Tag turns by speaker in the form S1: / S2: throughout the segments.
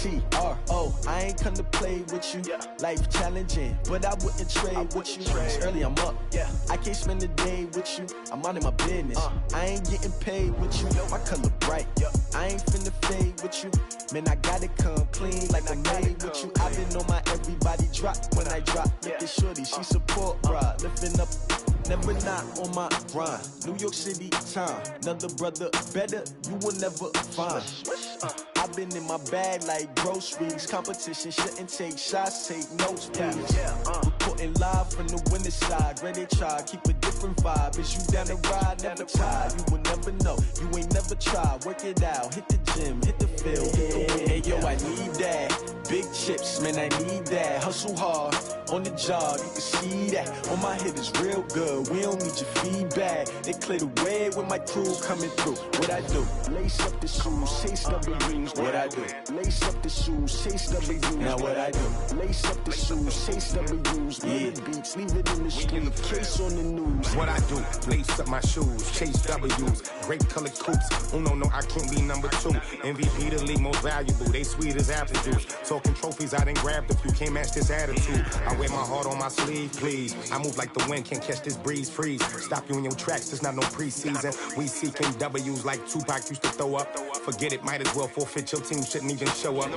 S1: T-R-O. I ain't come to play with you. Life challenging, but I wouldn't trade with you. It's early, I'm up. I can't spend the day with you. I'm out of my business. I ain't getting paid with you. My color bright. I ain't finna fade with you. Man, I gotta come clean like I'm made with you. I've been on my everybody drop when I drop. Look at shorty, she support, bruh. Lifting up. Never not on my grind. New York City time. Another brother better, you will never find. I've been in my bag like groceries. Competition shouldn't take shots, take notes, please. Reporting live from the winning side. Ready to try, keep a different vibe. Is you down the ride? Never tired. You will never know. You ain't never tried. Work it out. Hit the gym, hit the field, hit the win. Hey yo, I need that. Big chips, man, I need that. Hustle hard on the job, you can see that. On my head is real good. We don't need your feedback. They clear the way with my crew coming through. What I do? Lace up the shoes, chase W's. What I do? Lace up the shoes, chase W's. Now what I do? Lace up the shoes, chase W's. Little beats, leave it in the street. Case on the news.
S2: What I do? Lace up my shoes, chase W's. Great colored coops. Oh no, I can't be number 2. MVP the league most valuable. They sweet as apple juice. Talking trophies, I done grabbed a few. Can't match this attitude. I wear my heart on my sleeve, please. I move like the wind, can't catch this breeze, freeze. Stop you in your tracks, there's not no preseason. We seeking W's like Tupac used to throw up. Forget it, might as well forfeit. Your team shouldn't even show up.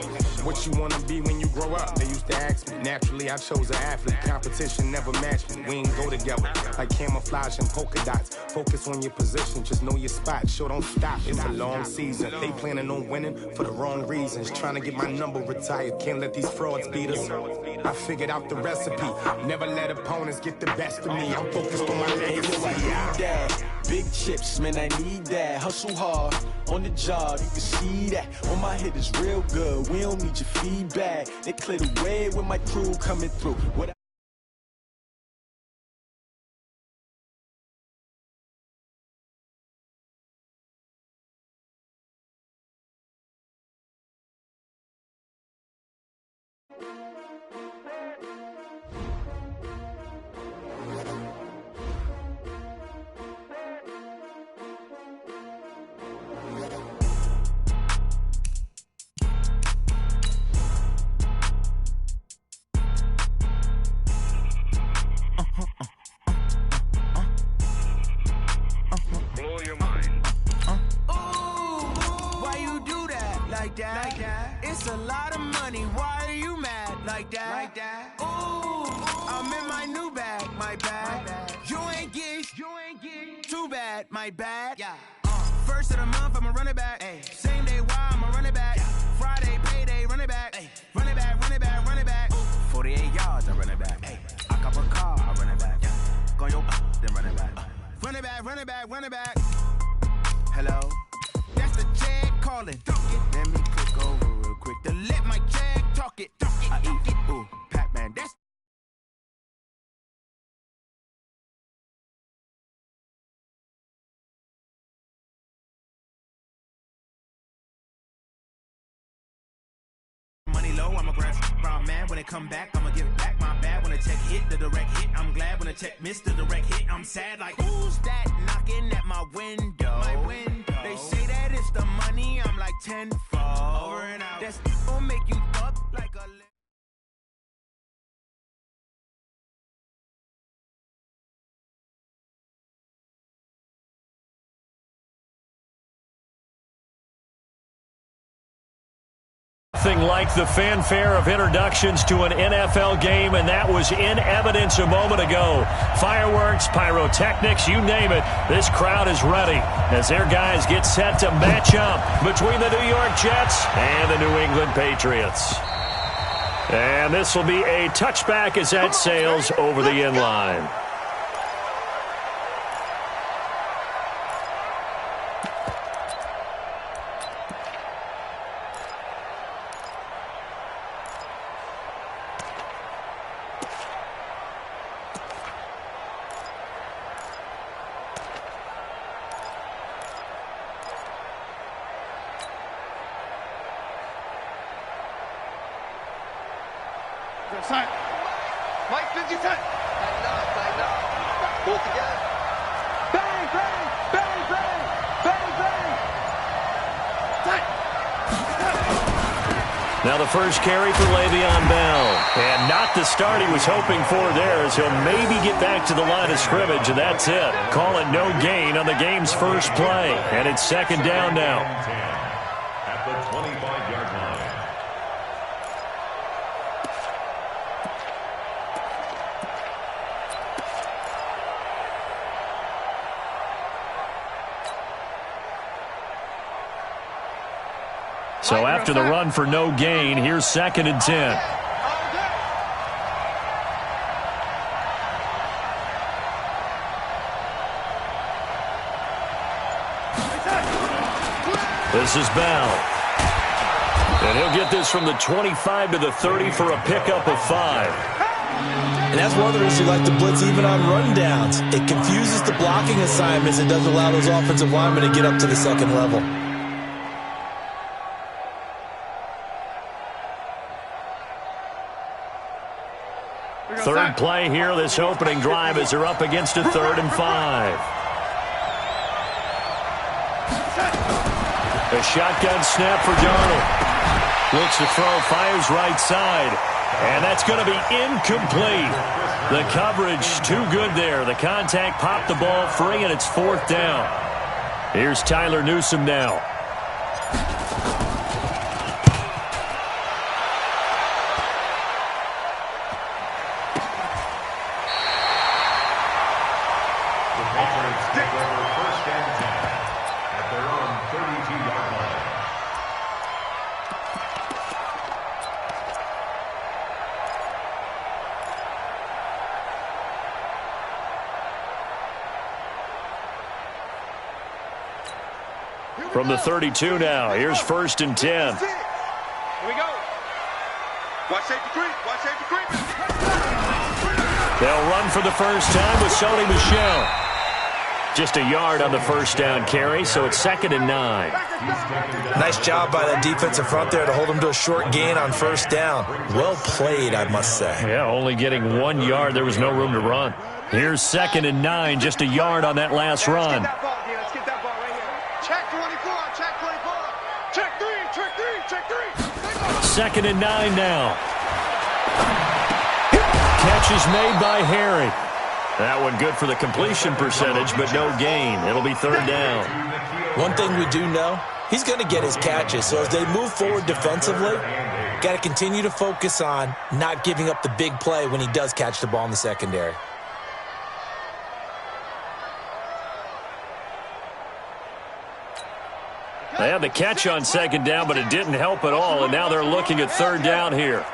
S2: What you wanna be when you grow up? They used to ask me. Naturally, I chose an athlete. Competition never matched me. We ain't go together like camouflage and polka dots. Focus on your position, just know your spot. Sure, don't stop. It's a long season. They planning on winning for the wrong reasons. Trying to get my number retired. Can't let these frauds beat us. I figured out the recipe. Never let opponents get the best of me. I'm focused on my legacy.
S1: I need that. Big chips, man, I need that. Hustle hard on the job, you can see that. On my head is real good. We don't need your feedback. They clear the way with my crew coming through. What
S3: It's a lot of money, why are you mad like that? Ooh, I'm in my new bag, my bad. You ain't get too bad, my bad. First of the month, I'ma run it back. Same day, why I'ma run it back. Friday, payday, run it back. Run it back, run it back, run it back. 48 yards, I run it back. I cop a car, I run it back. Go yo, then run it back. Run it back, run it back, run it back. Hello? That's the check calling. Let me click over real quick to let my check talk it. I eat it. Ooh, Pac-Man, that's money low, I'm a ground man. When it come back, I'ma give it back my bad. When the check hit, the direct hit, I'm glad. When the check missed, the direct hit, I'm sad. Like, who's that knocking at my window? My window. They say that it's the money, I'm like tenfold. Over and out. That's gonna make you up like a...
S4: Nothing like the fanfare of introductions to an NFL game, and that was in evidence a moment ago. Fireworks, pyrotechnics, you name it. This crowd is ready as their guys get set to match up between the New York Jets and the New England Patriots. And this will be a touchback as that sails over the end line.
S5: Mike 50 10. Tighten up. Pull it together. Bang, bang, bang, bang, bang, bang. Tight.
S4: Now the first carry for Le'Veon Bell. And not the start he was hoping for there, as he'll maybe get back to the line of scrimmage, and that's it. Call it no gain on the game's first play. And it's second down now.
S6: At the 25-yard line.
S4: So after the run for no gain, here's second and 10. This is Bell. And he'll get this from the 25 to the 30 for a pickup of 5.
S7: And that's one of the reasons you like to blitz even on rundowns. It confuses the blocking assignments. It doesn't allow those offensive linemen to get up to the second level.
S4: Third play here, this opening drive, as they're up against a 3rd and 5. A shotgun snap for Darnold. Looks to throw, fires right side. And that's going to be incomplete. The coverage too good there. The contact popped the ball free, and it's 4th down. Here's Tyler Newsome now. From the 32 now, here's 1st and 10.
S5: Here we go. Watch safety creep. Watch safety creep.
S4: They'll run for the first time with Sony Michel. Just a yard on the first down carry, so it's 2nd and 9.
S7: Nice job by that defensive front there to hold them to a short gain on first down. Well played, I must say.
S4: Yeah, only getting 1 yard. There was no room to run. Here's 2nd and 9, just a yard on that last run.
S5: Let's get that ball right here. Check 24, check 24. Check 3, check 3, check 3.
S4: 2nd and 9 now. Catch is made by Harry. That one good for the completion percentage, but no gain. It'll be 3rd down.
S7: One thing we do know, he's going to get his catches. So as they move forward defensively, got to continue to focus on not giving up the big play when he does catch the ball in the secondary.
S4: They had the catch on 2nd down, but it didn't help at all, and now they're looking at 3rd down here.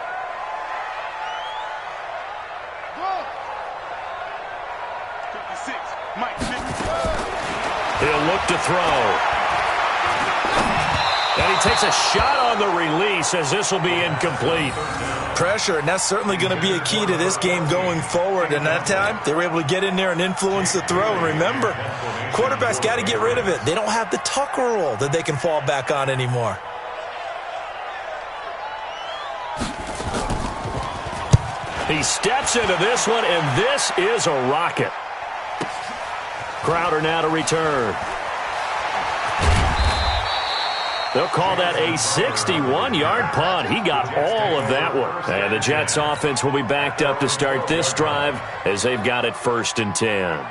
S4: He'll look to throw. And he takes a shot on the release, as this will be incomplete.
S7: Pressure, and that's certainly going to be a key to this game going forward. And that time, they were able to get in there and influence the throw. And remember, quarterbacks got to get rid of it. They don't have the tuck rule that they can fall back on anymore.
S4: He steps into this one, and this is a rocket. Crowder now to return. They'll call that a 61-yard punt. He got all of that one. And the Jets offense will be backed up to start this drive as they've got it 1st and 10.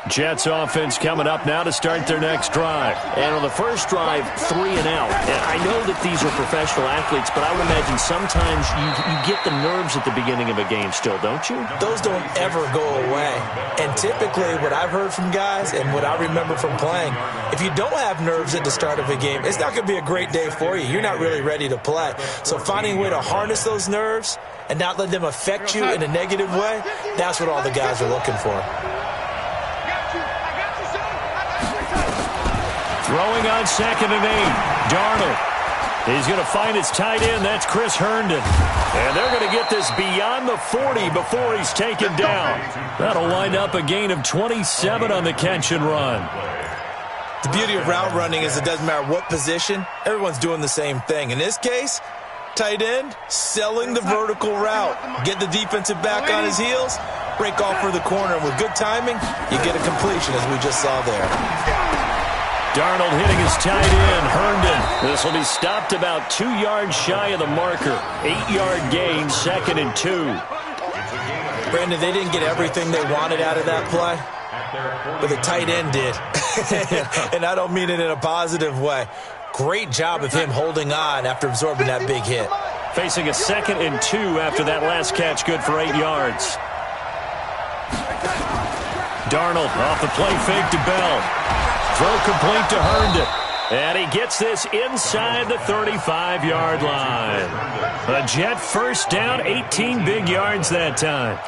S4: Jets offense coming up now to start their next drive.
S8: And on the first drive, 3 and out. And I know that these are professional athletes, but I would imagine sometimes you get the nerves at the beginning of a game still, don't you?
S7: Those don't ever go away. And typically what I've heard from guys and what I remember from playing, if you don't have nerves at the start of a game, it's not going to be a great day for you. You're not really ready to play. So finding a way to harness those nerves and not let them affect you in a negative way, that's what all the guys are looking for.
S4: Throwing on 2nd and 8. Darnold. He's going to find his tight end. That's Chris Herndon. And they're going to get this beyond the 40 before he's taken down. That'll wind up a gain of 27 on the catch and run.
S7: The beauty of route running is it doesn't matter what position. Everyone's doing the same thing. In this case, tight end, selling the vertical route. Get the defensive back on his heels, break off for the corner. And with good timing, you get a completion, as we just saw there.
S4: Darnold hitting his tight end, Herndon. This will be stopped about 2 yards shy of the marker. 8-yard gain, 2nd and 2.
S7: Brandon, they didn't get everything they wanted out of that play, but the tight end did. And I don't mean it in a positive way. Great job of him holding on after absorbing that big hit.
S4: Facing a 2nd and 2 after that last catch, good for 8 yards. Darnold off the play fake to Bell. Throw complete to Herndon. And he gets this inside the 35-yard line. A Jet first down, 18 big yards that time.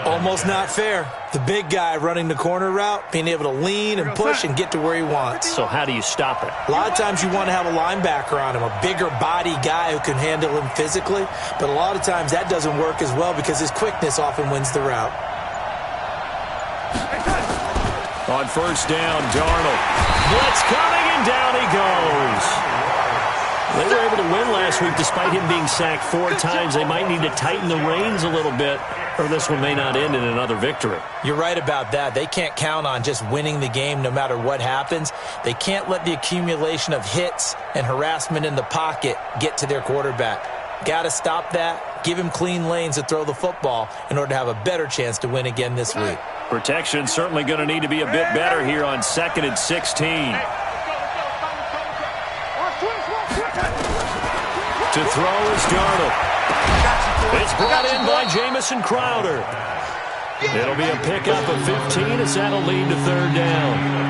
S7: Almost not fair. The big guy running the corner route, being able to lean and push and get to where he wants.
S4: So how do you stop it?
S7: A lot of times you want to have a linebacker on him, a bigger body guy who can handle him physically. But a lot of times that doesn't work as well because his quickness often wins the route.
S4: On first down, Darnold. Blitz coming, and down he goes. They were able to win last week despite him being sacked 4 times. They might need to tighten the reins a little bit, or this one may not end in another victory.
S7: You're right about that. They can't count on just winning the game no matter what happens. They can't let the accumulation of hits and harassment in the pocket get to their quarterback. Got to stop that. Give him clean lanes to throw the football in order to have a better chance to win again this week.
S4: Protection certainly going to need to be a bit better here on 2nd and 16. To throw is Darnold. It's brought in by Jamison Crowder. It'll be a pickup of 15 as that'll lead to 3rd down.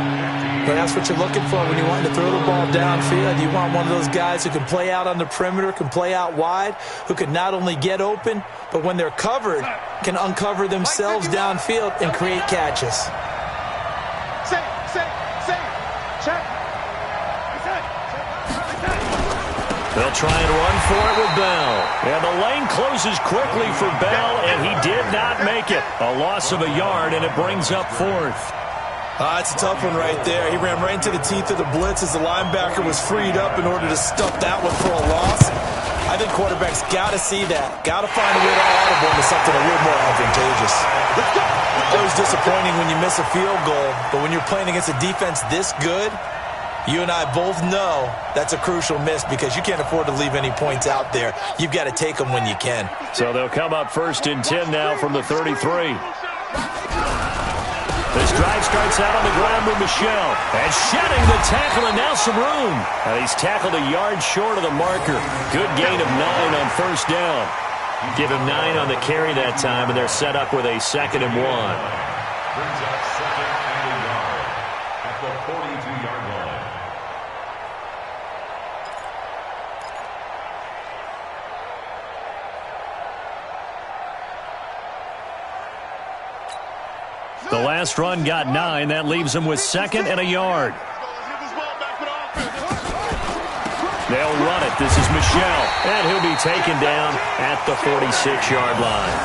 S7: But that's what you're looking for when you want to throw the ball downfield. You want one of those guys who can play out on the perimeter, can play out wide, who can not only get open, but when they're covered, can uncover themselves downfield and create catches.
S5: Check.
S4: They'll try and run for it with Bell. And the lane closes quickly for Bell, and he did not make it. A loss of a yard, and it brings up 4th.
S7: It's a tough one right there. He ran right into the teeth of the blitz as the linebacker was freed up in order to stuff that one for a loss. I think quarterbacks got to see that. Got to find a way to audible into something a little more advantageous. Always disappointing when you miss a field goal, but when you're playing against a defense this good, you and I both know that's a crucial miss because you can't afford to leave any points out there. You've got to take them when you can.
S4: So they'll come up 1st and 10 now from the 33. This drive starts out on the ground with Michel. And shedding the tackle, and now some room. He's tackled a yard short of the marker. Good gain of 9 on 1st down. Give him 9 on the carry that time, and they're set up with a 2nd and 1.
S6: Brings up 2nd and a yard at the 42-yard line.
S4: The last run got 9. That leaves him with 2nd and a yard. They'll run it. This is Michel. And he'll be taken down at the 46-yard line.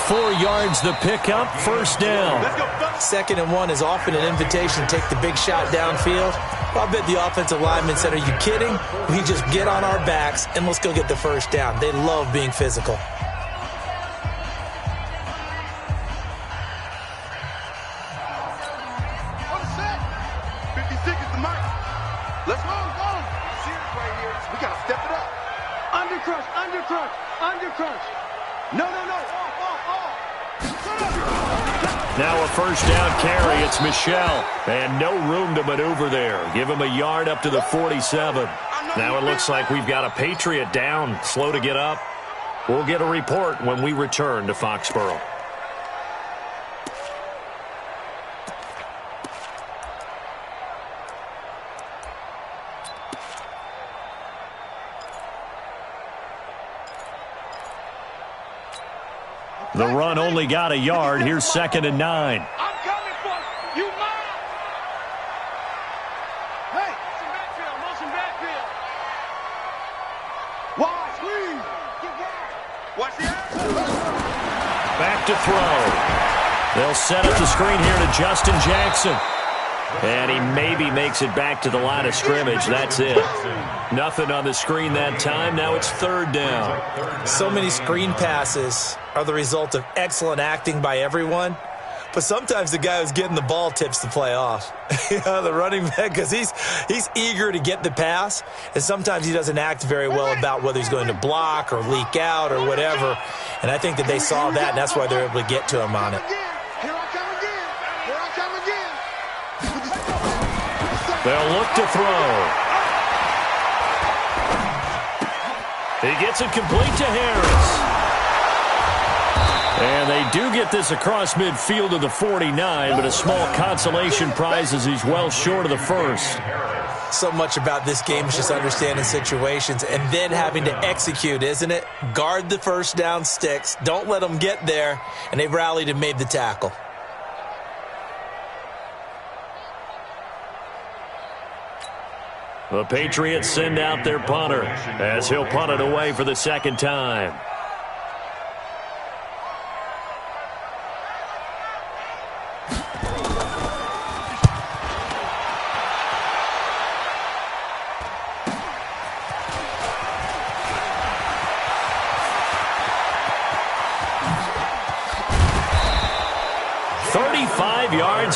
S4: 4 yards the pickup, 1st down.
S7: 2nd and 1 is often an invitation to take the big shot downfield. Well, I bet the offensive lineman said, are you kidding? We just get on our backs and let's go get the 1st down. They love being physical.
S5: Let's go. Serious right here. We got to step it up. Undercrunch. No.
S4: Now a 1st down carry. It's Michel. And no room to maneuver there. Give him a yard up to the 47. Now it looks like we've got a Patriot down. Slow to get up. We'll get a report when we return to Foxborough. The run only got a yard. Here's 2nd and 9.
S5: I'm coming for you. You mine. Hey, motion backfield. Watch, please. Watch the
S4: Back to throw. They'll set up the screen here to Justin Jackson. And he maybe makes it back to the line of scrimmage. That's it. Nothing on the screen that time. Now it's third down.
S7: So many screen passes are the result of excellent acting by everyone. But sometimes the guy who's getting the ball tips the play off. The running back, because he's eager to get the pass, and sometimes he doesn't act very well about whether he's going to block or leak out or whatever. And I think that they saw that, and that's why they're able to get to him on it.
S4: They'll look to throw. He gets it complete to Harris. And they do get this across midfield to the 49, but a small consolation prize as he's well short of the first.
S7: So much about this game is just understanding situations and then having to execute, isn't it? Guard the first down sticks. Don't let them get there. And they rallied and made the tackle.
S4: The Patriots send out their punter as he'll punt it away for the second time.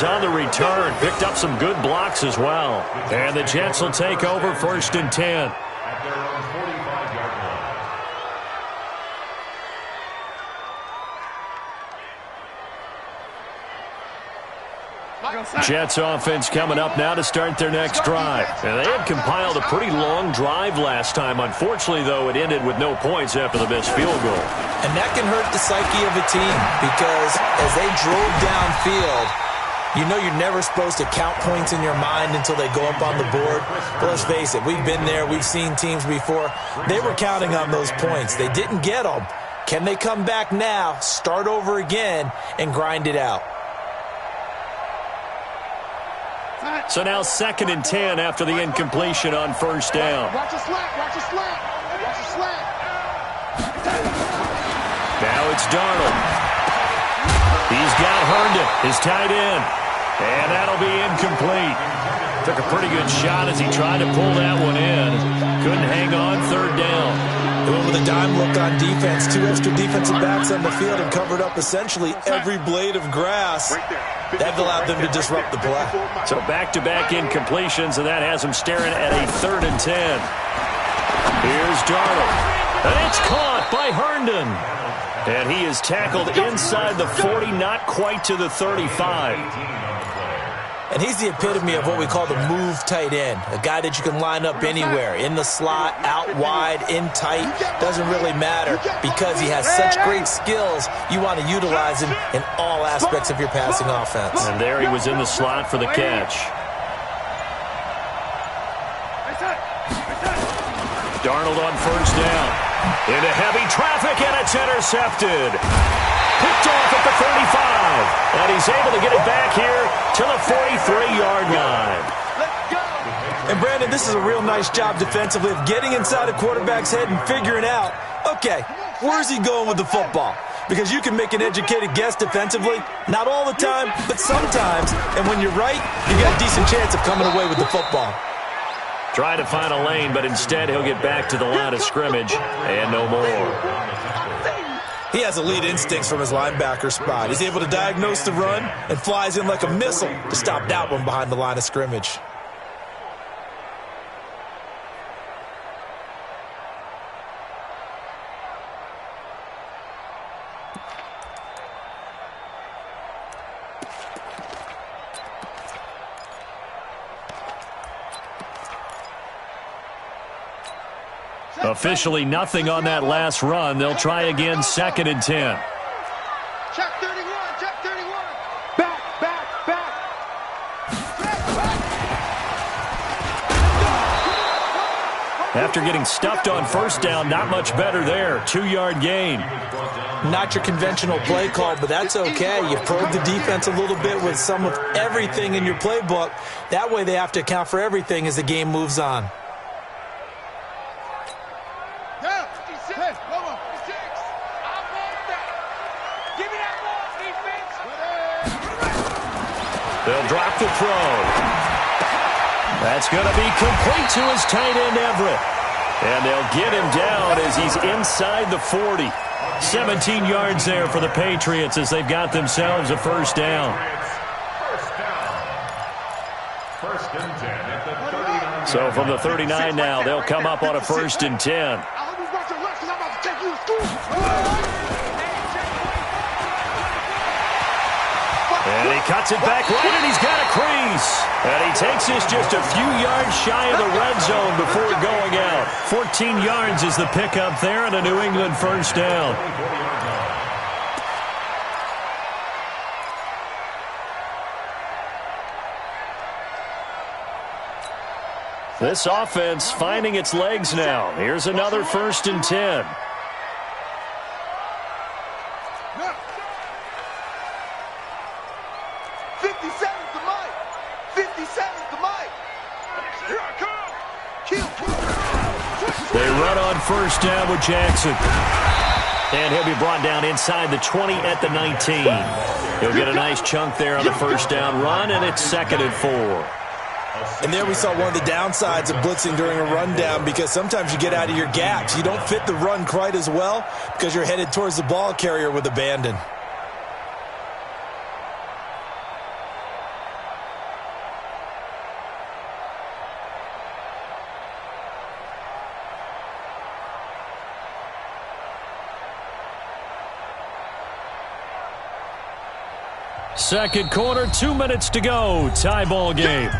S4: On the return, picked up some good blocks as well. And the Jets will take over first and 10.
S6: At their own 45-yard line.
S4: Jets offense coming up now to start their next drive. And they had compiled a pretty long drive last time. Unfortunately, though, it ended with no points after the missed field goal.
S7: And that can hurt the psyche of a team because as they drove downfield, you know you're never supposed to count points in your mind until they go up on the board. But let's face it, we've been there. We've seen teams before. They were counting on those points. They didn't get them. Can they come back now, start over again, and grind it out?
S4: So now second and 10 after the incompletion on first down.
S5: Watch the slant. Watch the slant. Watch the slant.
S4: Now it's Darnold. He's got Herndon, his tight end. And that'll be incomplete. Took a pretty good shot as he tried to pull that one in. Couldn't hang on, third down.
S7: They went with a dime look on defense. 2 extra defensive backs on the field and covered up essentially every blade of grass. That allowed them to disrupt the play.
S4: So back-to-back incompletions, and that has him staring at a third and 10. Here's Darnold. And it's caught by Herndon. And he is tackled inside the 40, not quite to the 35.
S7: And he's the epitome of what we call the move tight end. A guy that you can line up anywhere, in the slot, out wide, in tight. Doesn't really matter because he has such great skills. You want to utilize him in all aspects of your passing offense.
S4: And there he was in the slot for the catch. Darnold on first down. Into heavy traffic, and it's intercepted. Picked off at the 35. And he's able to get it back here to the 43-yard line.
S7: And, Brandon, this is a real nice job defensively of getting inside a quarterback's head and figuring out, okay, where's he going with the football? Because you can make an educated guess defensively. Not all the time, but sometimes. And when you're right, you got a decent chance of coming away with the football.
S4: Try to find a lane, but instead he'll get back to the line of scrimmage and no more.
S7: He has elite instincts from his linebacker spot. He's able to diagnose the run and flies in like a missile to stop that one behind the line of scrimmage.
S4: Officially nothing on that last run. They'll try again, second and 10.
S5: Check 31, check 31. Back.
S4: After getting stuffed on first down, not much better there. 2-yard gain.
S7: Not your conventional play call, but that's okay. You probe the defense a little bit with some of everything in your playbook. That way they have to account for everything as the game moves on.
S4: They'll drop the throw. That's going to be complete to his tight end, Everett. And they'll get him down as he's inside the 40. 17 yards there for the Patriots as they've got themselves a first down.
S6: First and 10 at the 39.
S4: So from the 39 now, they'll come up on a first and 10. And he cuts it back right, and he's got a crease. And he takes this just a few yards shy of the red zone before going out. 14 yards is the pickup there and a New England first down. This offense finding its legs now. Here's another first and 10. They run on first down with Jackson. And he'll be brought down inside the 20 at the 19. He'll get a nice chunk there on the first down run, and it's 2nd and 4.
S7: And there we saw one of the downsides of blitzing during a rundown, because sometimes you get out of your gaps. You don't fit the run quite as well because you're headed towards the ball carrier with abandon.
S4: Second quarter, 2 minutes to go. Tie ball game.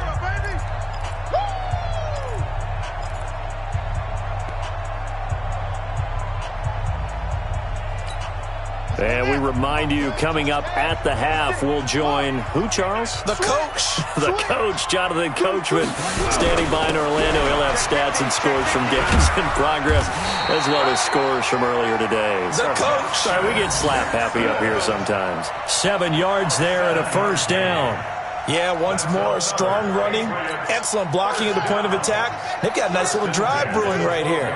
S4: And we remind you, coming up at the half, we'll join who, Charles?
S7: The coach.
S4: The coach, Jonathan Coachman, standing by in Orlando. He'll have stats and scores from games in progress, as well as scores from earlier today.
S7: The coach.
S4: Sorry, we get slap happy up here sometimes. 7 yards there and a first down.
S7: Yeah, once more, strong running, excellent blocking at the point of attack. They've got a nice little drive brewing right here.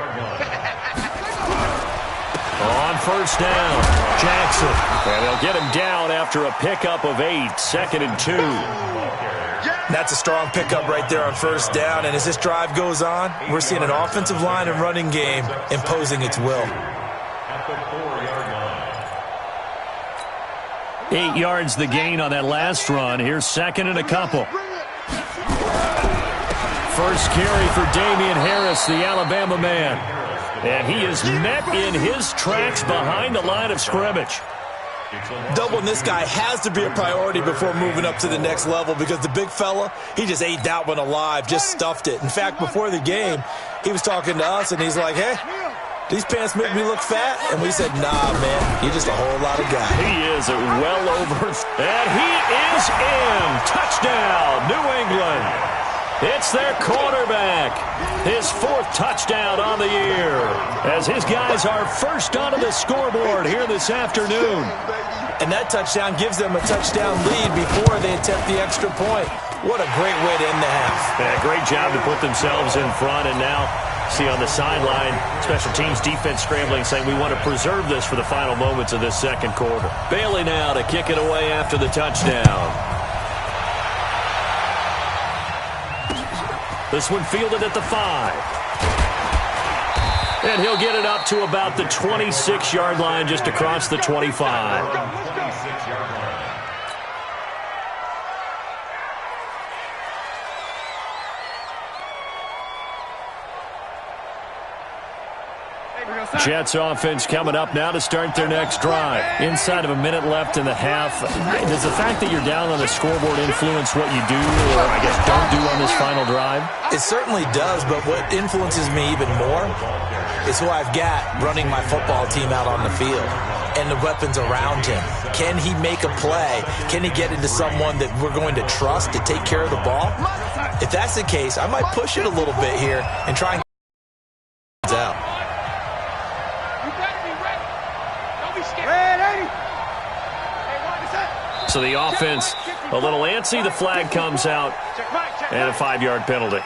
S4: On first down, Jackson. And they'll get him down after a pickup of 8, 2nd and 2.
S7: That's a strong pickup right there on first down. And as this drive goes on, we're seeing an offensive line and running game imposing its will.
S6: At the 4-yard line.
S4: 8 yards the gain on that last run. Here's 2nd and a couple. First carry for Damian Harris, the Alabama man. And he is met in his tracks behind the line of scrimmage.
S7: Doubling this guy has to be a priority before moving up to the next level, because the big fella, he just ate that one alive, just stuffed it. In fact, before the game, he was talking to us, and he's like, hey, these pants make me look fat. And we said, nah, man, you're just a whole lot of guy.
S4: He is well over. And he is in. Touchdown, New England. It's their quarterback. His 4th touchdown on the year, as his guys are first onto the scoreboard here this afternoon.
S7: And that touchdown gives them a touchdown lead before they attempt the extra point. What a great way to end the half.
S4: Yeah, great job to put themselves in front. And now, see on the sideline, special teams defense scrambling, saying we want to preserve this for the final moments of this second quarter. Bailey now to kick it away after the touchdown. This one fielded at the 5. And he'll get it up to about the 26-yard line, just across the 25.
S6: 26-yard line.
S4: Jets offense coming up now to start their next drive. Inside of a minute left in the half. Does the fact that you're down on the scoreboard influence what you do, or I guess don't do on this final drive?
S7: It certainly does, but what influences me even more is who I've got running my football team out on the field and the weapons around him. Can he make a play? Can he get into someone that we're going to trust to take care of the ball? If that's the case, I might push it a little bit here and try and get out.
S4: So the offense a little antsy. The flag comes out and a 5-yard penalty.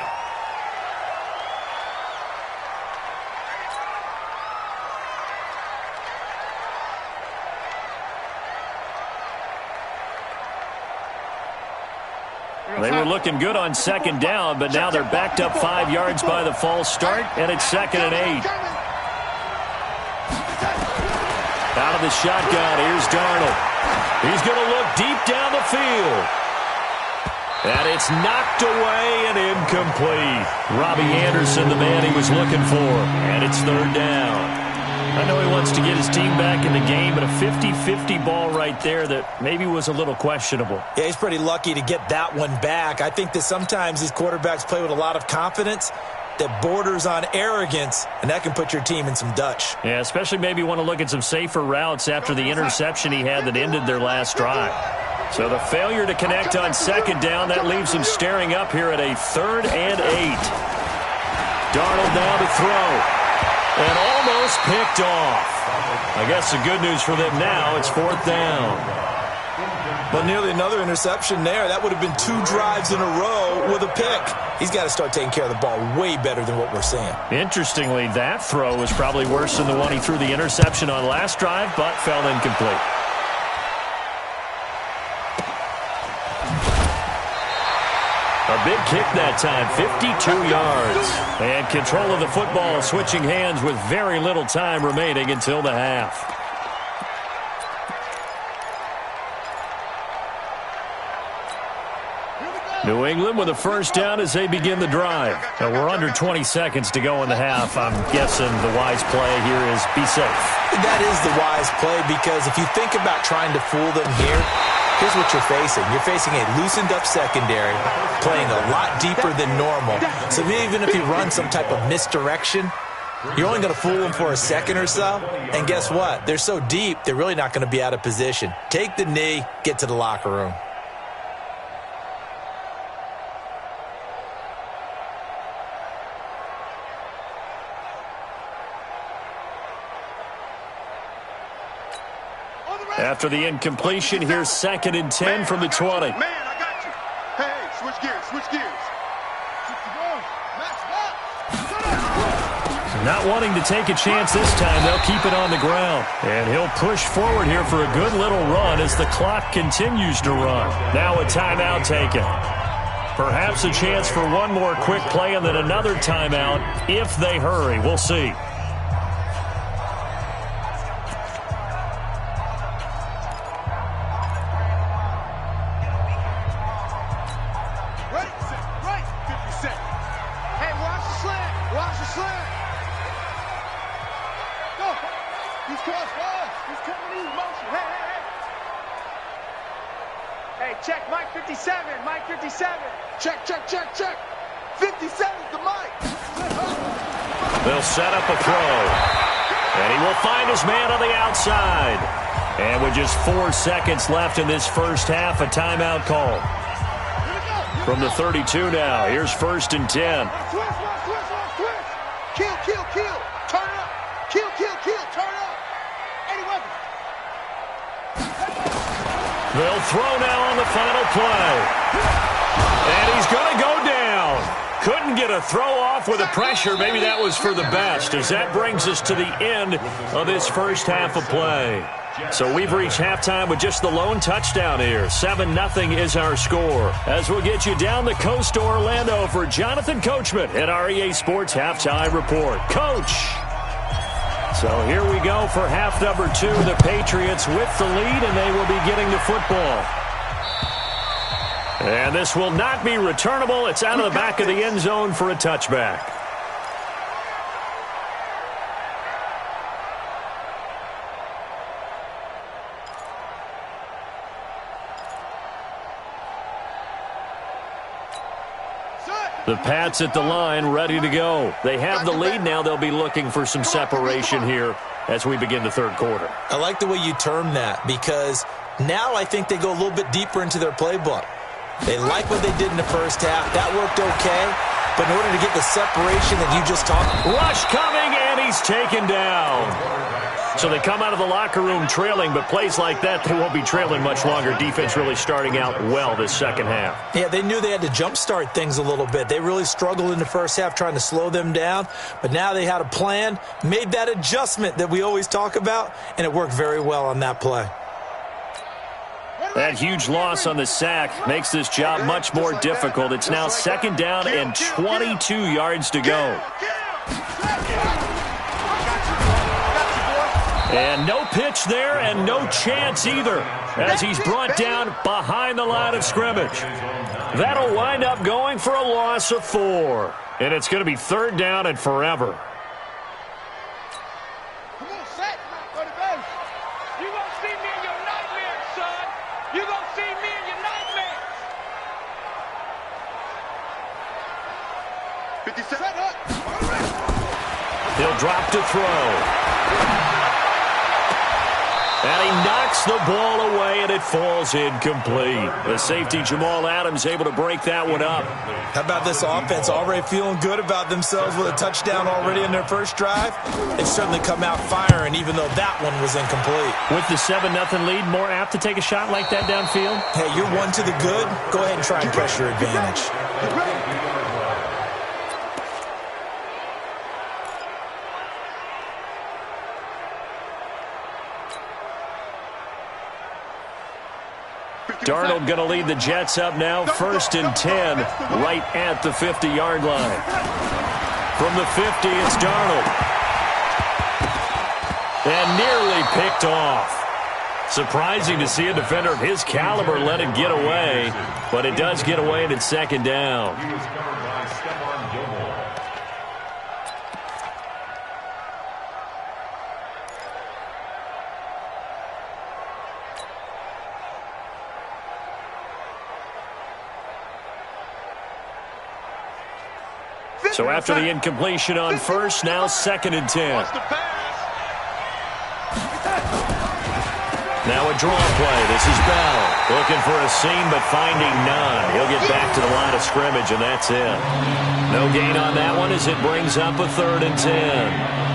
S4: were looking good on second down, but now they're backed up 5 yards by the false start, and it's 2nd and 8. Out of the shotgun, here's Darnold. He's going to look deep down the field. And it's knocked away and incomplete. Robbie Anderson, the man he was looking for. And it's 3rd down. I know he wants to get his team back in the game, but a 50-50 ball right there that maybe was a little questionable.
S7: Yeah, he's pretty lucky to get that one back. I think that sometimes these quarterbacks play with a lot of confidence that borders on arrogance, and that can put your team in some Dutch.
S4: Yeah, especially maybe want to look at some safer routes after the interception he had that ended their last drive. So the failure to connect on 2nd down, that leaves him staring up here at a 3rd and 8. Darnold now to throw. And almost picked off. I guess the good news for them now, it's 4th down.
S7: But nearly another interception there. That would have been 2 drives in a row with a pick. He's got to start taking care of the ball way better than what we're seeing.
S4: Interestingly, that throw was probably worse than the one he threw the interception on last drive, but fell incomplete. A big kick that time, 52 yards. And control of the football switching hands with very little time remaining until the half. New England with a 1st down as they begin the drive. Now we're under 20 seconds to go in the half. I'm guessing the wise play here is be safe.
S7: That is the wise play, because if you think about trying to fool them here, here's what you're facing. You're facing a loosened-up secondary, playing a lot deeper than normal. So even if you run some type of misdirection, you're only going to fool them for a second or so. And guess what? They're so deep, they're really not going to be out of position. Take the knee, get to the locker room.
S4: After the incompletion, here's 2nd and 10 from the 20.
S5: Man, I got you. Hey, switch gears, switch gears.
S4: Not wanting to take a chance this time, they'll keep it on the ground. And he'll push forward here for a good little run as the clock continues to run. Now a timeout taken. Perhaps a chance for one more quick play and then another timeout if they hurry. We'll see.
S5: Check, Mike 57, Mike 57. Check, check, check, check. 57's the mic.
S4: They'll set up a throw. And he will find his man on the outside. And with just 4 seconds left in this first half, a timeout call. From the 32 now, here's 1st and 10.
S5: Switch. Kill, kill, kill. Turn it up. Kill, kill, kill. Turn it up. Eddie Weapons.
S4: They'll throw now on the final play. And he's going to go down. Couldn't get a throw off with the pressure. Maybe that was for the best, as that brings us to the end of this first half of play. So we've reached halftime with just the lone touchdown here. 7-0 is our score. As we'll get you down the coast to Orlando for Jonathan Coachman at our EA Sports Halftime Report. Coach! So here we go for half number 2. The Patriots with the lead, and they will be getting the football. And this will not be returnable. It's out of the back of the end zone for a touchback. The Pats at the line, ready to go. They have the lead now. They'll be looking for some separation here as we begin the third quarter.
S7: I like the way you term that, because now I think they go a little bit deeper into their playbook. They like what they did in the first half. That worked okay. But in order to get the separation that you just talked about.
S4: Rush coming, and he's taken down. So they come out of the locker room trailing, but plays like that, they won't be trailing much longer. Defense really starting out well this second half.
S7: Yeah, they knew they had to jumpstart things a little bit. They really struggled in the first half trying to slow them down, but now they had a plan, made that adjustment that we always talk about, and it worked very well on that play.
S4: That huge loss on the sack makes this job much more difficult. It's now 2nd down and 22 yards to go. And no pitch there and no chance either as he's brought down behind the line of scrimmage. That'll wind up going for a loss of 4. And it's going to be 3rd down and forever. He'll drop to throw. And he knocks the ball away, and it falls incomplete. The safety, Jamal Adams, able to break that one up.
S7: How about this offense already feeling good about themselves with a touchdown already in their first drive? They've certainly come out firing, even though that one was incomplete.
S4: With the 7-0 lead, more apt to take a shot like that downfield?
S7: Hey, you're one to the good. Go ahead and try and press your advantage.
S4: Darnold going to lead the Jets up now, 1st and 10, right at the 50-yard line. From the 50, it's Darnold. And nearly picked off. Surprising to see a defender of his caliber let it get away, but it does get away and it's 2nd down. So after the incompletion on 1st, now 2nd and 10. Now a draw play. This is Bell. Looking for a seam, but finding none. He'll get back to the line of scrimmage, and that's it. No gain on that one as it brings up a 3rd and 10.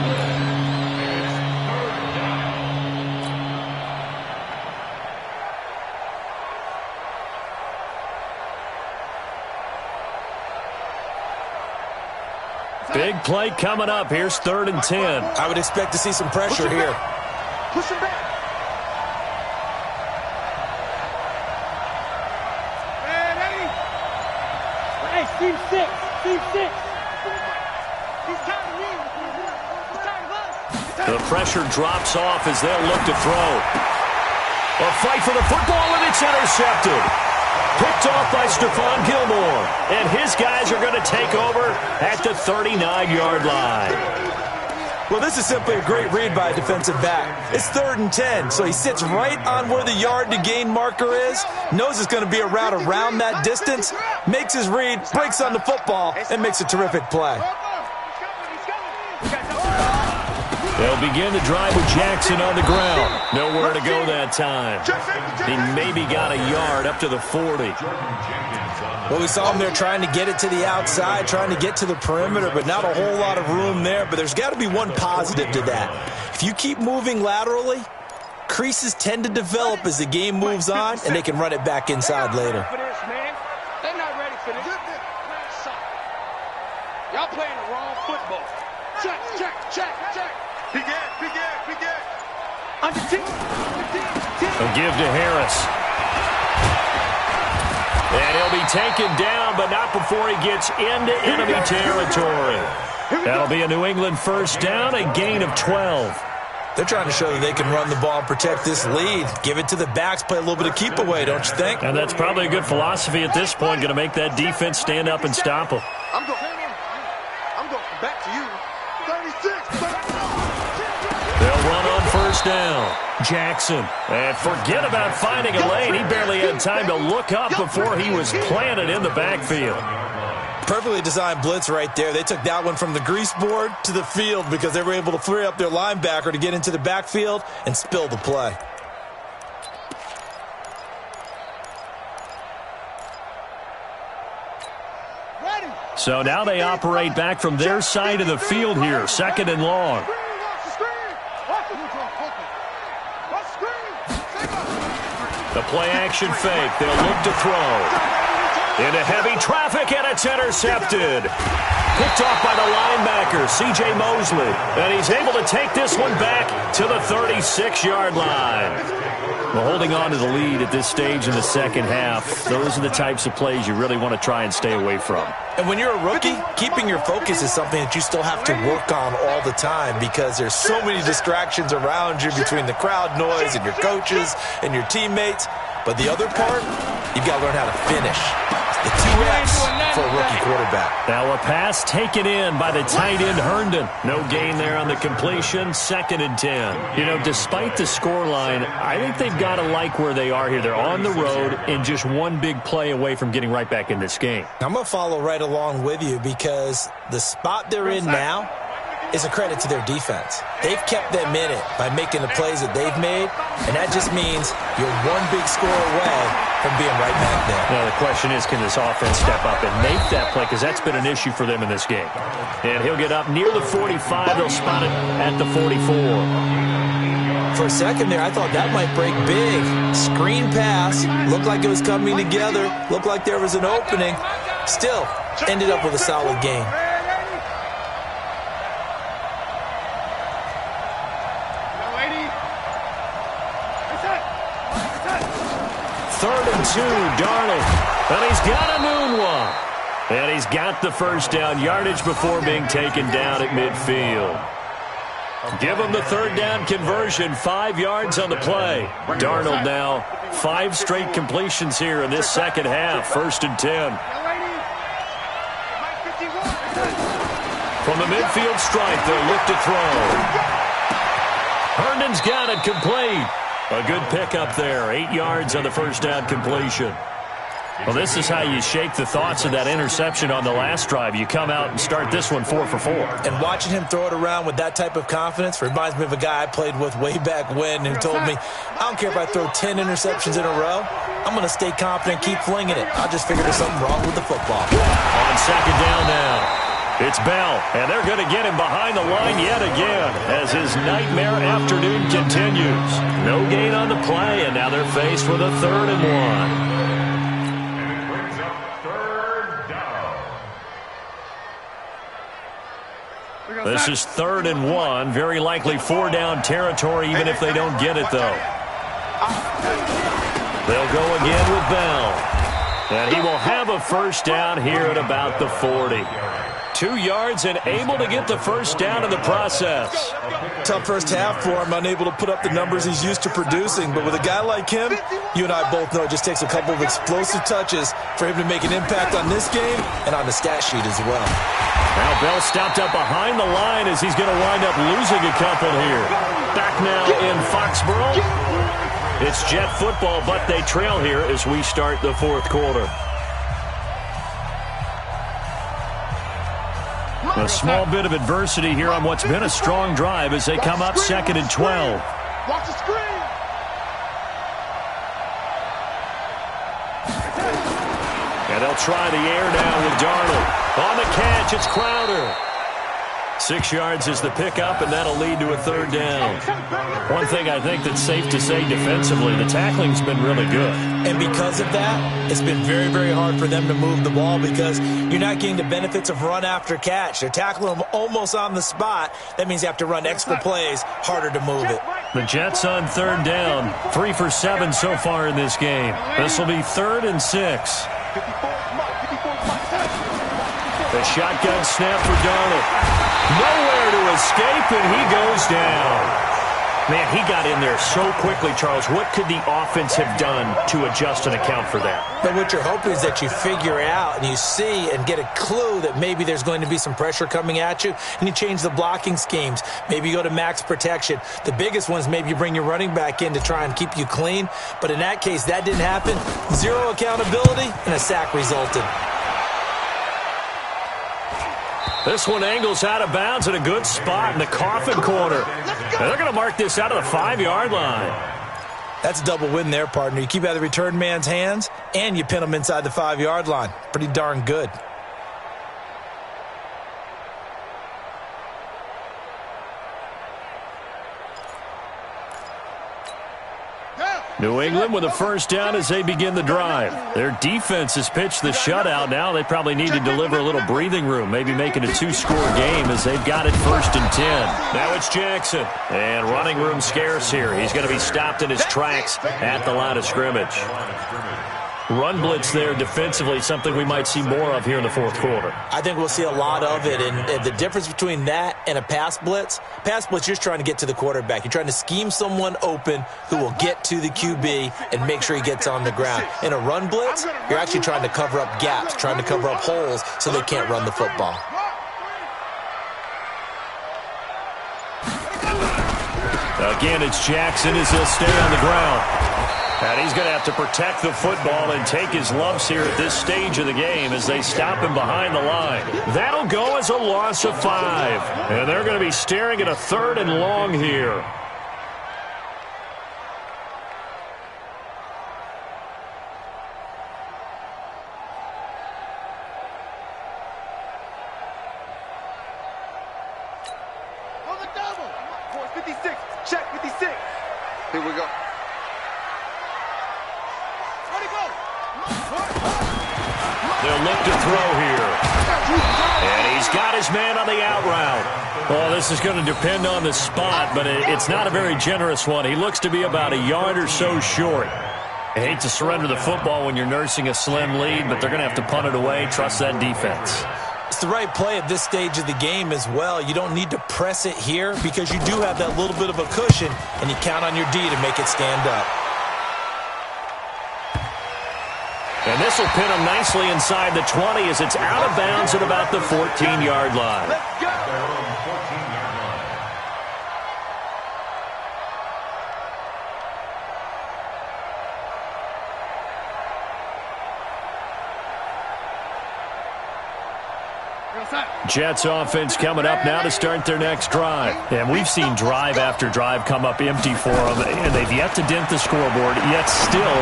S4: Big play coming up. Here's 3rd and 10.
S7: I would expect to see some pressure here.
S5: Push him back.
S9: Hey, Steve 6. Steve 6.
S5: He's tired of me. He's tired of us.
S4: The pressure drops off as they'll look to throw. A fight for the football, and it's intercepted. Picked off by Stephon Gilmore. And his guys are going to take over at the 39-yard line.
S7: Well, this is simply a great read by a defensive back. It's 3rd and 10, so he sits right on where the yard-to-gain marker is, knows it's going to be a route around that distance, makes his read, breaks on the football, and makes a terrific play.
S4: They'll begin the drive with Jackson on the ground. Nowhere to go that time. He maybe got a yard up to the 40.
S7: Well, we saw him there trying to get it to the outside, trying to get to the perimeter, but not a whole lot of room there. But there's got to be one positive to that. If you keep moving laterally, creases tend to develop as the game moves on, and they can run it back inside later.
S5: They're not ready for this. Y'all playing the wrong football. Check. Begin.
S4: A give to Harris. And he'll be taken down, but not before he gets into enemy territory. That'll be a New England 1st down, a gain of 12.
S7: They're trying to show that they can run the ball and protect this lead. Give it to the backs, play a little bit of keep away, don't you think?
S4: And that's probably a good philosophy at this point, going to make that defense stand up and stop them.
S5: I'm going back to you. 36.
S4: They'll run on 1st down. Jackson. And forget about finding a lane. He barely had time to look up before he was planted in the backfield.
S7: Perfectly designed blitz right there. They took that one from the grease board to the field because they were able to free up their linebacker to get into the backfield and spill the play.
S4: So now they operate back from their side of the field here, 2nd and long. The play action fake. They'll look to throw. Into heavy traffic, and it's intercepted. Picked off by the linebacker, C.J. Mosley. And he's able to take this one back to the 36-yard line. Well, holding on to the lead at this stage in the second half, those are the types of plays you really want to try and stay away from.
S7: And when you're a rookie, keeping your focus is something that you still have to work on all the time because there's so many distractions around you between the crowd noise and your coaches and your teammates. But the other part, you've got to learn how to finish. The 2X for a rookie quarterback.
S4: Now a pass taken in by the tight end Herndon. No gain there on the completion. 2nd and 10. You know, despite the scoreline, I think they've got to like where they are here. They're on the road and just one big play away from getting right back in this game.
S7: I'm going to follow right along with you because the spot they're in now is a credit to their defense. They've kept them in it by making the plays that they've made, and that just means you're one big score away from being right back there.
S4: Now the question is, can this offense step up and make that play? Because that's been an issue for them in this game. And he'll get up near the 45. They'll spot it at the 44.
S7: For a second there, I thought that might break big. Screen pass. Looked like it was coming together. Looked like there was an opening. Still, ended up with a solid game.
S4: 3rd and 2, Darnold. And he's got a moonwalk. And he's got the first down yardage before being taken down at midfield. Give him the 3rd down conversion, 5 yards on the play. Darnold now 5 straight completions here in this second half. 1st and 10. From the midfield stripe, they'll look to throw. Herndon's got it complete. A good pickup there. 8 yards on the first down completion. Well, this is how you shake the thoughts of that interception on the last drive. You come out and start this one 4 for 4.
S7: And watching him throw it around with that type of confidence reminds me of a guy I played with way back when who told me, I don't care if I throw 10 interceptions in a row. I'm going to stay confident, keep flinging it. I just figured there's something wrong with the football.
S4: On 2nd down now. It's Bell, and they're going to get him behind the line yet again as his nightmare afternoon continues. No gain on the play, and now they're faced with a 3rd and 1. This is 3rd and 1. Very likely 4-down territory, even if they don't get it, though. They'll go again with Bell. And he will have a first down here at about the 40. 2 yards and able to get the first down in the process.
S7: Tough first half for him, unable to put up the numbers he's used to producing. But with a guy like him, you and I both know it just takes a couple of explosive touches for him to make an impact on this game and on the stat sheet as well.
S4: Now Bell stopped up behind the line as he's going to wind up losing a couple here. Back now in Foxborough. It's Jet football, but they trail here as we start the 4th quarter. A small bit of adversity here on what's been a strong drive as they come up 2nd and 12.
S5: Watch the screen.
S4: And they'll try the air now with Darnold. On the catch, it's Crowder. 6 yards is the pickup, and that'll lead to a 3rd down. One thing I think that's safe to say defensively, the tackling's been really good.
S7: And because of that, it's been very, very hard for them to move the ball because you're not getting the benefits of run after catch. They're tackling them almost on the spot. That means you have to run extra plays, harder to move it.
S4: The Jets on 3rd down, 3 for 7 so far in this game. This will be 3rd and 6. The shotgun snap for Darnold. Nowhere to escape, and he goes down. Man, he got in there so quickly, Charles. What could the offense have done to adjust and account for that?
S7: But what you're hoping is that you figure out and you see and get a clue that maybe there's going to be some pressure coming at you, and you change the blocking schemes. Maybe you go to max protection. The biggest one is maybe you bring your running back in to try and keep you clean. But in that case, that didn't happen. 0 accountability, and a sack resulted.
S4: This one angles out of bounds at a good spot in the coffin corner. And they're going to mark this out of the 5-yard line.
S7: That's a double win there, partner. You keep out of the return man's hands, and you pin him inside the 5-yard line. Pretty darn good.
S4: New England with a first down as they begin the drive. Their defense has pitched the shutout. Now they probably need to deliver a little breathing room, maybe make it a 2-score game as they've got it 1st and 10. Now it's Jackson. And running room scarce here. He's going to be stopped in his tracks at the line of scrimmage. Run blitz there defensively, something we might see more of here in the 4th quarter.
S7: I think we'll see a lot of it, and the difference between that and a pass blitz, you're just trying to get to the quarterback. You're trying to scheme someone open who will get to the QB and make sure he gets on the ground. In a run blitz, you're actually trying to cover up gaps, trying to cover up holes so they can't run the football.
S4: Again, it's Jackson as he'll stay on the ground. And he's going to have to protect the football and take his lumps here at this stage of the game as they stop him behind the line. That'll go as a loss of 5. And they're going to be staring at a 3rd and long here.
S5: On the double. Force 56. Check 56. Here we go.
S4: They'll look to throw here. And he's got his man on the out route. Well, this is going to depend on the spot, but it's not a very generous one. He looks to be about a yard or so short. I hate to surrender the football when you're nursing a slim lead, but they're going to have to punt it away, trust that defense.
S7: It's the right play at this stage of the game as well. You don't need to press it here because you do have that little bit of a cushion, and you count on your D to make it stand up.
S4: And this will pin him nicely inside the 20 as it's out of bounds at about the 14-yard line.
S5: Let's go.
S4: Jets offense coming up now to start their next drive. And we've seen drive after drive come up empty for them, and they've yet to dent the scoreboard, yet still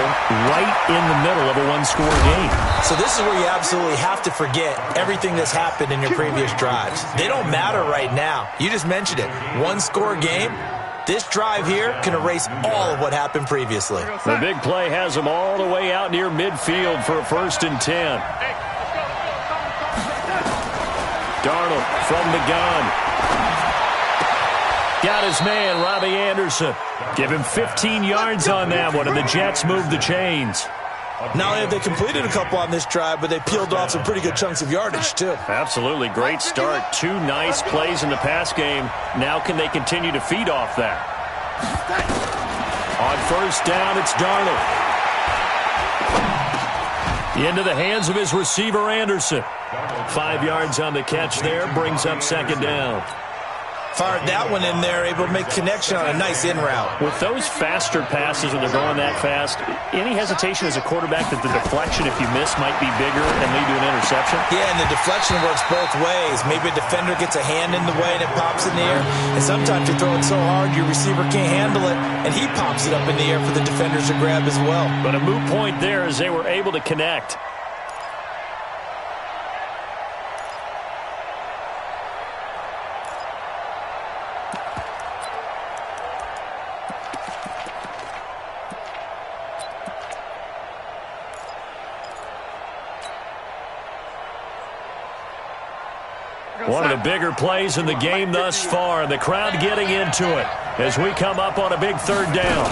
S4: right in the middle of a one-score game.
S7: So this is where you absolutely have to forget everything that's happened in your previous drives. They don't matter right now. You just mentioned it. One-score game. This drive here can erase all of what happened previously.
S4: The big play has them all the way out near midfield for a 1st and 10. Darnold from the gun. Got his man, Robbie Anderson. Give him 15 yards on that one, and the Jets move the chains.
S7: Not only have they completed a couple on this drive, but they peeled off some pretty good chunks of yardage, too.
S4: Absolutely. Great start. 2 nice plays in the pass game. Now can they continue to feed off that? On 1st down, it's Darnold. Into the hands of his receiver, Anderson. 5 yards on the catch there, brings up 2nd down.
S7: Fired that one in there, able to make connection on a nice in route.
S4: With those faster passes when they're going that fast, any hesitation as a quarterback that the deflection, if you miss, might be bigger and lead to an interception?
S7: Yeah, and the deflection works both ways. Maybe a defender gets a hand in the way and it pops in the air. And sometimes you throw it so hard your receiver can't handle it, and he pops it up in the air for the defenders to grab as well.
S4: But a moot point there as they were able to connect. One of the bigger plays in the game thus far, and the crowd getting into it as we come up on a big 3rd down.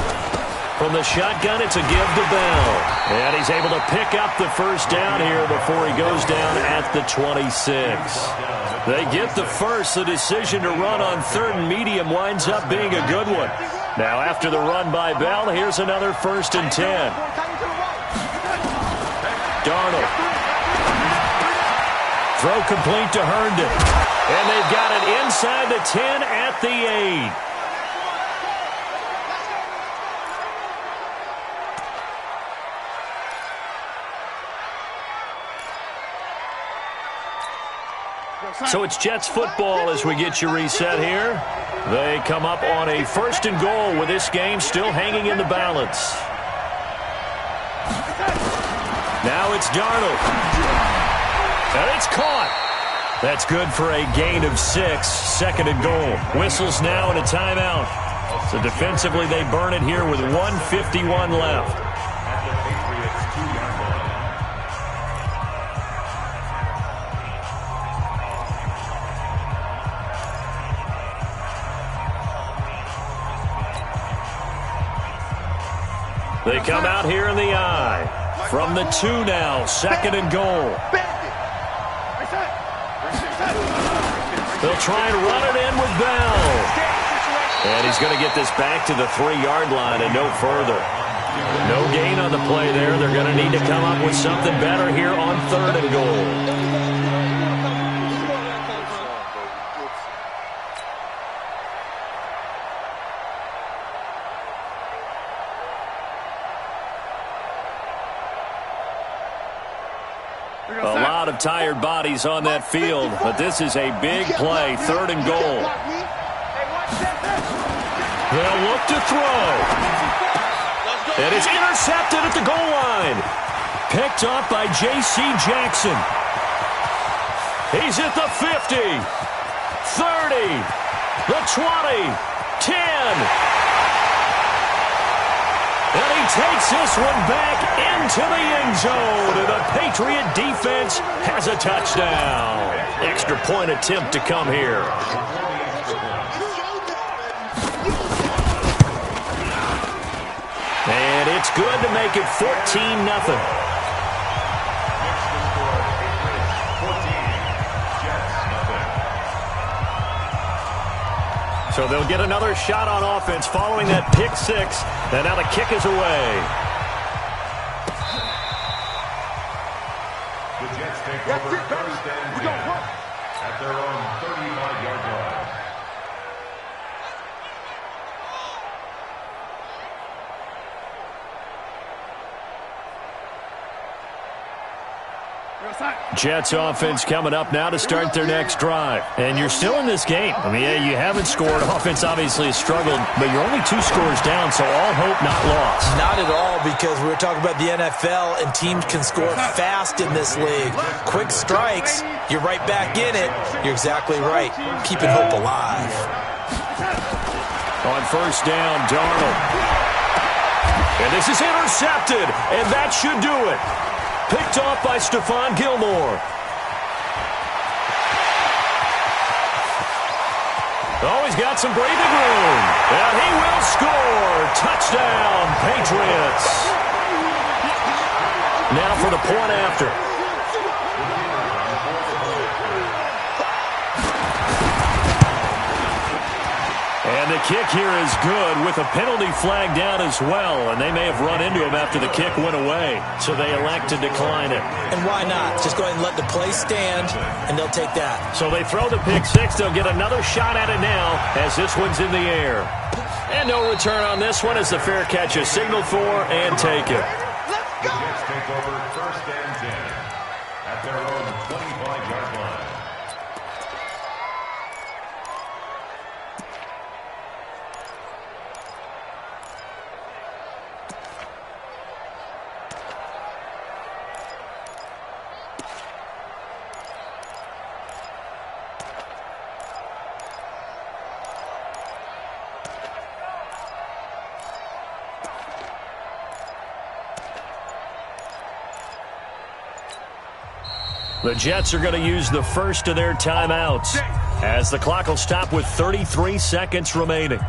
S4: From the shotgun, it's a give to Bell. And he's able to pick up the 1st down here before he goes down at the 26. They get the first. The decision to run on 3rd and medium winds up being a good one. Now after the run by Bell, here's another 1st and 10. Darnold. Throw complete to Herndon. And they've got it inside the 10 at the 8. So it's Jets football as we get you reset here. They come up on a 1st and goal with this game still hanging in the balance. Now it's Darnold. And it's caught. That's good for a gain of 6. 2nd and goal. Whistles now and a timeout. So defensively, they burn it here with 1:51 left.
S6: At the Patriots' 2-yard line.
S4: They come out here in the eye. From the 2 now, 2nd and goal. They'll try and run it in with Bell. And he's going to get this back to the 3-yard line and no further. No gain on the play there. They're going to need to come up with something better here on 3rd and goal. A lot of tired bodies on that field, but this is a big play, 3rd and goal. They'll look to throw. It is intercepted at the goal line. Picked up by J.C. Jackson. He's at the 50, 30, the 20, 10. And he takes this one back into the end zone. And the Patriot defense has a touchdown. Extra point attempt to come here. And it's good to make it 14-0. So they'll get another shot on offense following that pick 6. And now the kick is away.
S6: The Jets take over 1st and 10 at their own 35-yard line.
S4: Jets offense coming up now to start their next drive. And you're still in this game. I mean, yeah, you haven't scored. Offense obviously has struggled, but you're only 2 scores down, so all hope not lost.
S7: Not at all, because we were talking about the NFL, and teams can score fast in this league. Quick strikes, you're right back in it. You're exactly right. Keeping hope alive.
S4: On 1st down, Darnold. And this is intercepted, and that should do it. Picked off by Stephon Gilmore. Oh, he's got some breathing room. And he will score. Touchdown, Patriots. Now for the point after. And the kick here is good with a penalty flag down as well. And they may have run into him after the kick went away. So they elect to decline it.
S7: And why not? Just go ahead and let the play stand, and they'll take that.
S4: So they throw the pick 6. They'll get another shot at it now as this one's in the air. And no return on this one as the fair catch is signaled for and taken.
S6: The Jets take over 1st and 10 at their own 25-yard line.
S4: The Jets are going to use the first of their timeouts as the clock will stop with 33 seconds remaining.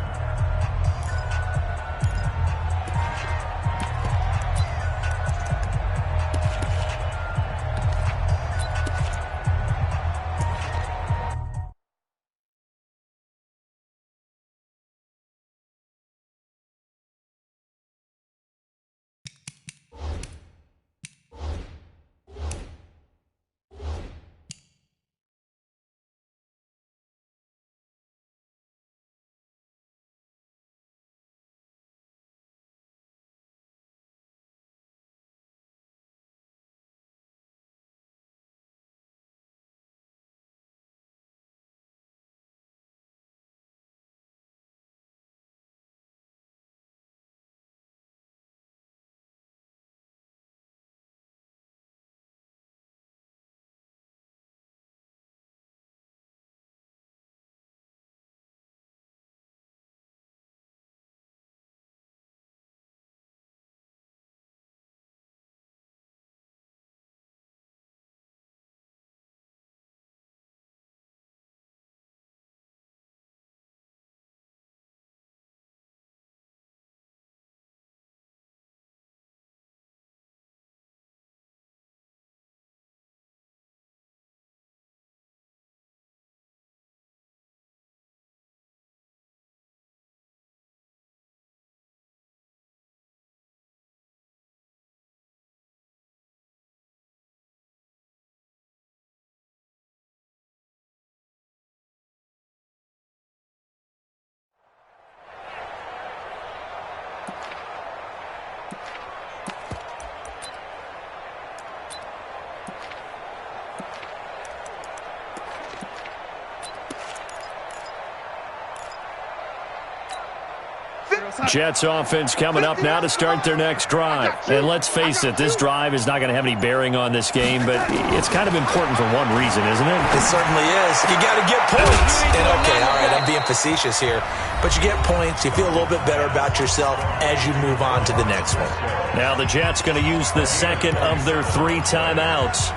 S4: Jets offense coming up now to start their next drive. And let's face it, this drive is not going to have any bearing on this game, but it's kind of important for one reason, isn't it?
S7: It certainly is. You got to get points. And okay, all right, I'm being facetious here, but you get points, you feel a little bit better about yourself as you move on to the next one.
S4: Now the Jets going to use the second of their 3 timeouts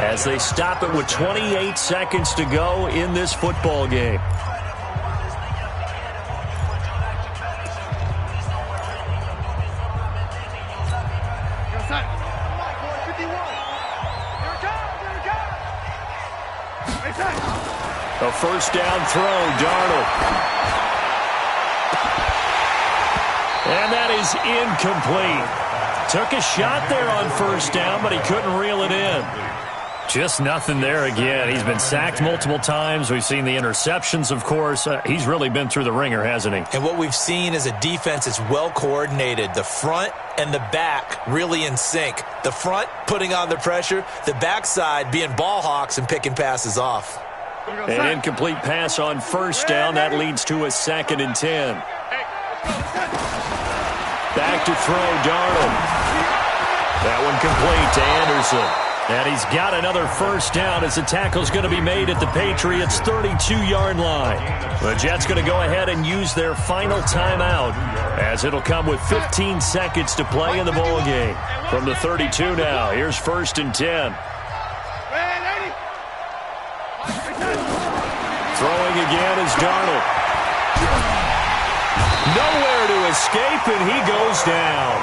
S4: as they stop it with 28 seconds to go in this football game. A first down throw, Darnold. And that is incomplete. Took a shot there on first down, but he couldn't reel it in. Just nothing there again. He's been sacked multiple times. We've seen the interceptions, of course. He's really been through the ringer, hasn't he?
S7: And what we've seen is a defense that's well coordinated. The front and the back really in sync. The front putting on the pressure, the backside being ball hawks and picking passes off.
S4: An incomplete pass on first down. That leads to a 2nd and 10. Back to throw, Darnold. That one complete to Anderson. And he's got another first down as the tackle's going to be made at the Patriots' 32-yard line. The Jets going to go ahead and use their final timeout as it'll come with 15 seconds to play in the ball game. From the 32 now, here's 1st and 10. Throwing again is Darnold. Nowhere to escape, and he goes down.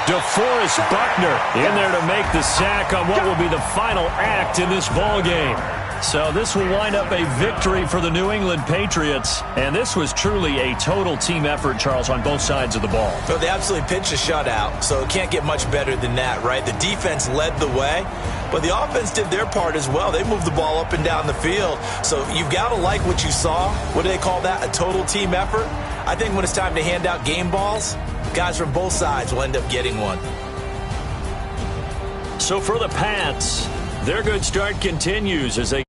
S4: DeForest Buckner in there to make the sack on what will be the final act in this ball game. So this will wind up a victory for the New England Patriots. And this was truly a total team effort, Charles, on both sides of the ball.
S7: So they absolutely pitched a shutout, so it can't get much better than that, right? The defense led the way, but the offense did their part as well. They moved the ball up and down the field. So you've got to like what you saw. What do they call that? A total team effort? I think when it's time to hand out game balls, guys from both sides will end up getting one.
S4: So for the Pats, their good start continues as they